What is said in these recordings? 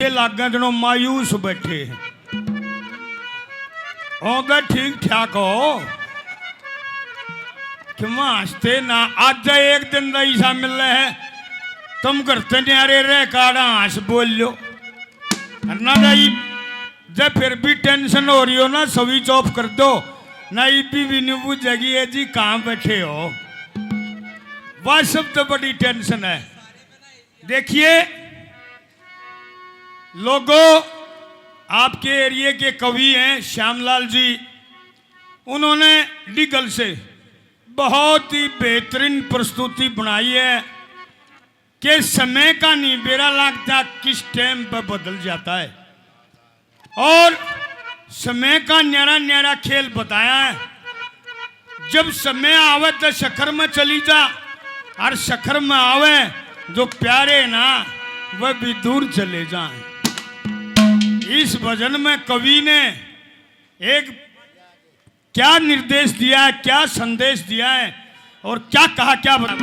एडे लागे जनो मायूस बैठे हैं। होगा ठीक ठाक हो कि हंसते ना। आज एक दिन ऐसा मिल रहा है तुम करते न्यारे रे काड़ा हंस बोल लो ना जाई। जब फिर भी टेंशन हो रही हो ना स्विच ऑफ कर दो ना। भी नहीं बुझेगी है जी कहाँ बैठे हो। वह सब तो बड़ी टेंशन है। देखिए लोगों आपके एरिया के कवि हैं श्यामलाल जी। उन्होंने डिगल से बहुत ही बेहतरीन प्रस्तुति बनाई है कि समय का नहीं बेरा लगता किस टाइम पर बदल जाता है। और समय का न्यारा न्यारा खेल बताया है। जब समय आवे तो शक्कर में चली जा और शक्कर में आवे जो प्यारे ना वह भी दूर चले जाएं। इस भजन में कवि ने एक क्या निर्देश दिया है, क्या संदेश दिया है और क्या कहा, क्या बता।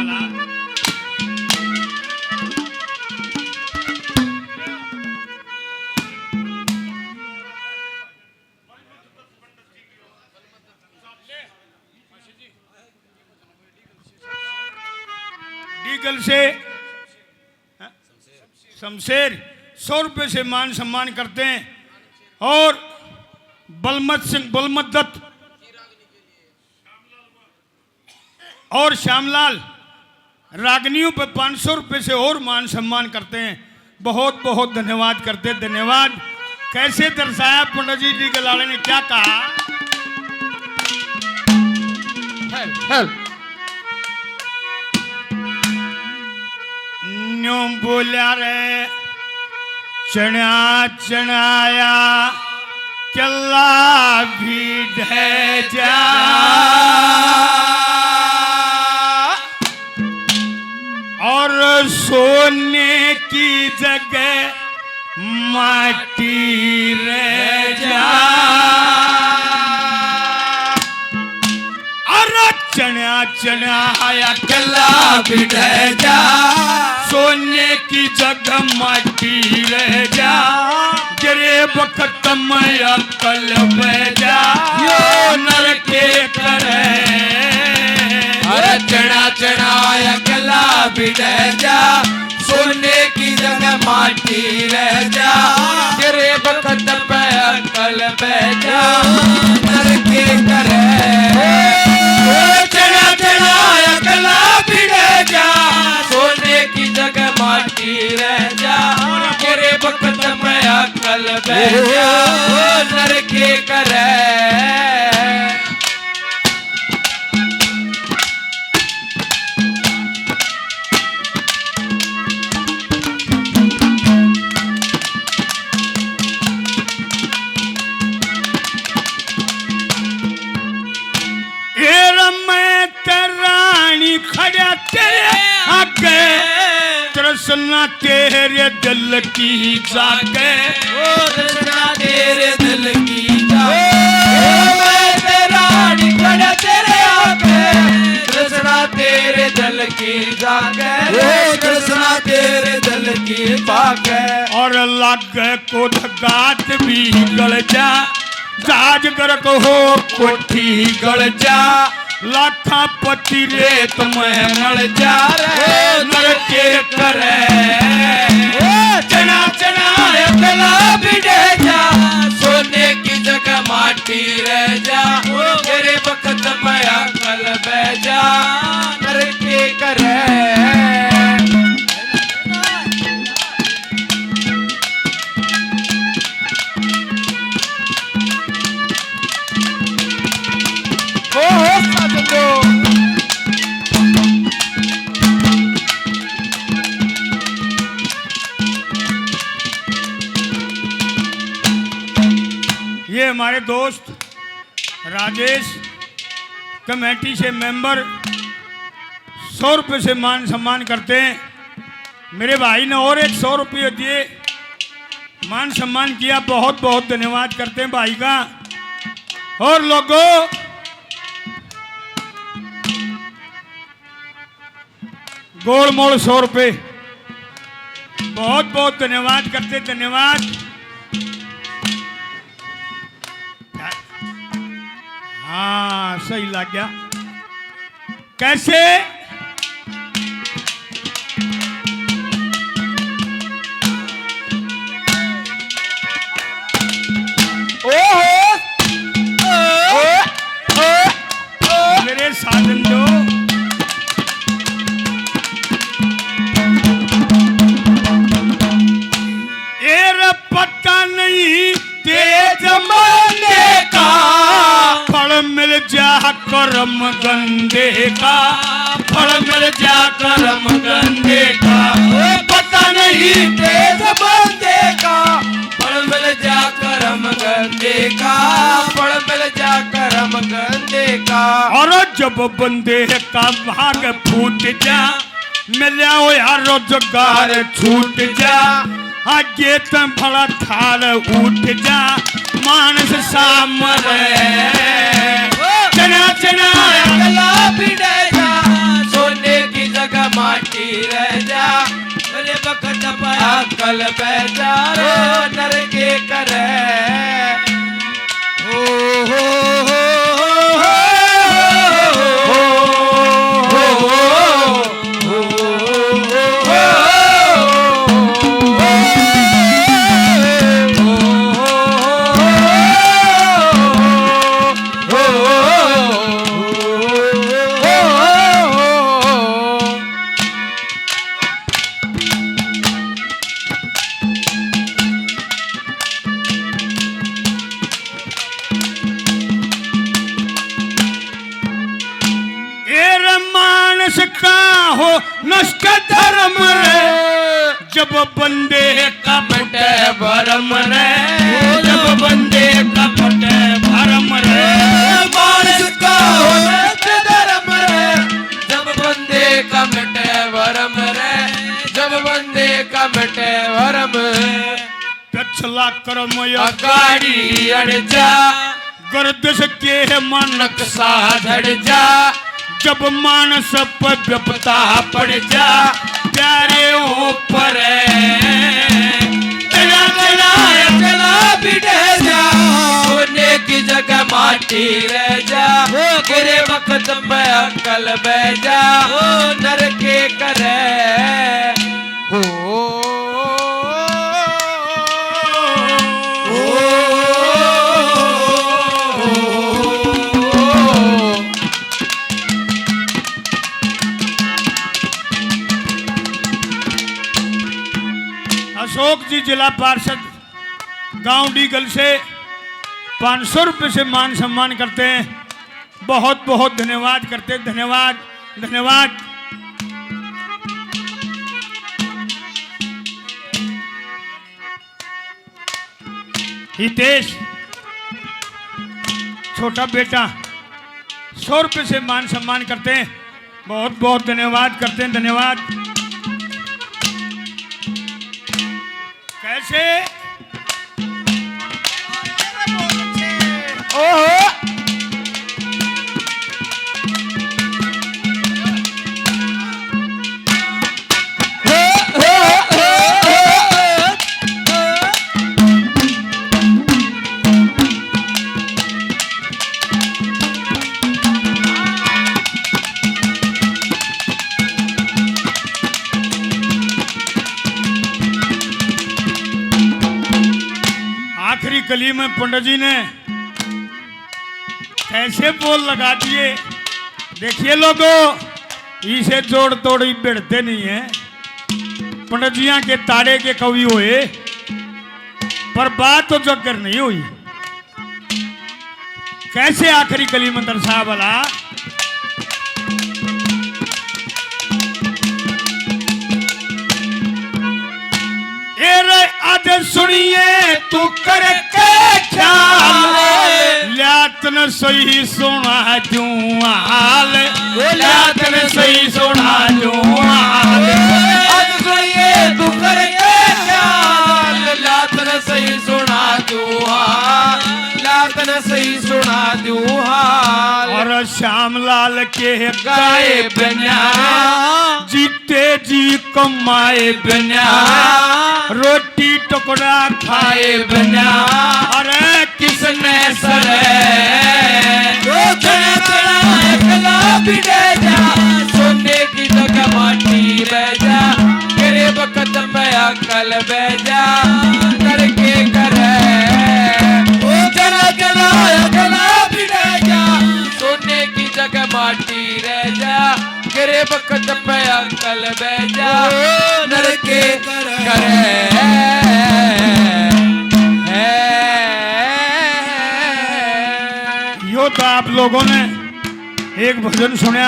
डीगल से शमशेर 100 रुपये से मान सम्मान करते हैं। और बलमत दत्त और श्यामलाल रागनियों पर 500 रुपये से और मान सम्मान करते हैं। बहुत बहुत धन्यवाद करते, धन्यवाद। कैसे दर्शाया पंडित जी डीगल वाले ने, क्या कहा। न्यों बोलिया रे चढ़ा चढ़ाया चला भी ढह जा। और सोने की जगह माटी रह जा। अरे चढ़ा चढ़ाया चला भी ढह जा। सोने की जगह माटी रह जा। गिरे वक्त में अकल बह जा। यो नर के करे अरे चढ़ा चढ़ाया गला भी रह जा। सोने की जगह माटी रह जा। गिरे वक्त पे अकल बह जा। नर के करे चढ़ा चढ़ाया गला भी रह जा। सोने की जगह माटी रह जा। गिरे वक्त पे अकल बह जा। नर के करे खड़ा तेरे आगे तृष्णा तेरे दिल की जागे। ओ तृष्णा तेरे दिल की जागे। मैं तेरा खड़ा तेरे आगे तृष्णा तेरे दिल की जागे। ओ तृष्णा तेरे दिल की जागे। और लागे को गात भी गल जा। जाज गर्क हो कोठी गल जा। लाखा पति रे तुम्हें नल जा रे नर के करे। चना चना गला भी रह जा। सोने की जगह माटी रह जा। तेरे वक्त में अकल बह जा। नर के करे ये हमारे दोस्त राजेश कमेटी से मेंबर 100 रुपये से मान सम्मान करते हैं। मेरे भाई ने और एक 100 रुपये दिए मान सम्मान किया। बहुत बहुत धन्यवाद करते हैं भाई का। और लोगों गोल मोल 100 रुपये बहुत बहुत धन्यवाद करते, धन्यवाद। हाँ सही लग गया। कैसे मेरे साजन जो पता नहीं तेरे जमाने का फल मिल जा करम गंदे का, फल मिल जा करम गंदे का। पता नहीं तेरे जमाने का फल मिल जा करम गंदे का, फल मिल जा करम गंदे का। और जब बंदे का भाग फूट जा, मिला हो यार रोजगार छूट जा, आगे तुम भला थाल उठ जा, मानस सामरे चना चना अकला बिड़ जा, सोने की जगह माटी रह जा, मेरे वक्त पर अकल बह जा, नर के करे हो नष्ट धर्म रे, जब बंदे का बटे भरम रे, जब बंदे का बटे भरम रे, मानस का हो नष्ट धर्म रे, जब बंदे का मिटे भरम रे, जब बंदे का मिटे भरम। पिछला कर्म अगाड़ी अड़ जा, गर्दिश के मानक साधड़ जा, जब मानस पर विपता पड़ जा, प्यारे ऊपर चला बिड़ जा, सोने की जगह माटी रह जा, तेरे वक्त पे अकल बह जा, नर के करे हो। अशोक जी जिला पार्षद गांव डीगल से 500 रुपये से मान सम्मान करते हैं। बहुत बहुत धन्यवाद करते हैं, धन्यवाद धन्यवाद। हितेश छोटा बेटा 100 रुपये से मान सम्मान करते हैं। बहुत बहुत धन्यवाद करते हैं, धन्यवाद। कैसे ओहो आखिरी कली में पंडित जी ने कैसे बोल लगा दिए। देखिए लोगों, इसे जोड़ तोड़ी भिड़ते नहीं है। पंडित जिया के ताड़े के कवि हुए, पर बात तो जगकर नहीं हुई। कैसे आखिरी कली में दर्शा वाला आज सुनिए तू करके ख्याल, लियातन सही सुना जू हाल, लियातन सही सुना जू हाल। आज सुनिए तू करके ख्याल, लियातन सही सुना जू हाल, लियातन सही कोई सुना दूं हाल और श्यामलाल के गाए बिना जीते जी कमाए बिना रोटी टुकड़ा खाए बिना अरे किसने सरे चढ़ा चढ़ा अकेला बिड़े जा सोने की जगह माटी बह जा तेरे वक्त पे अकल बह जा करके करे चढ़ा चढ़ा अकेला बिड़े जा सोने की जगह माटी रह जा तेरे वक्त पे अकल बह जा करके करे यो तो आप लोगों ने एक भजन सुना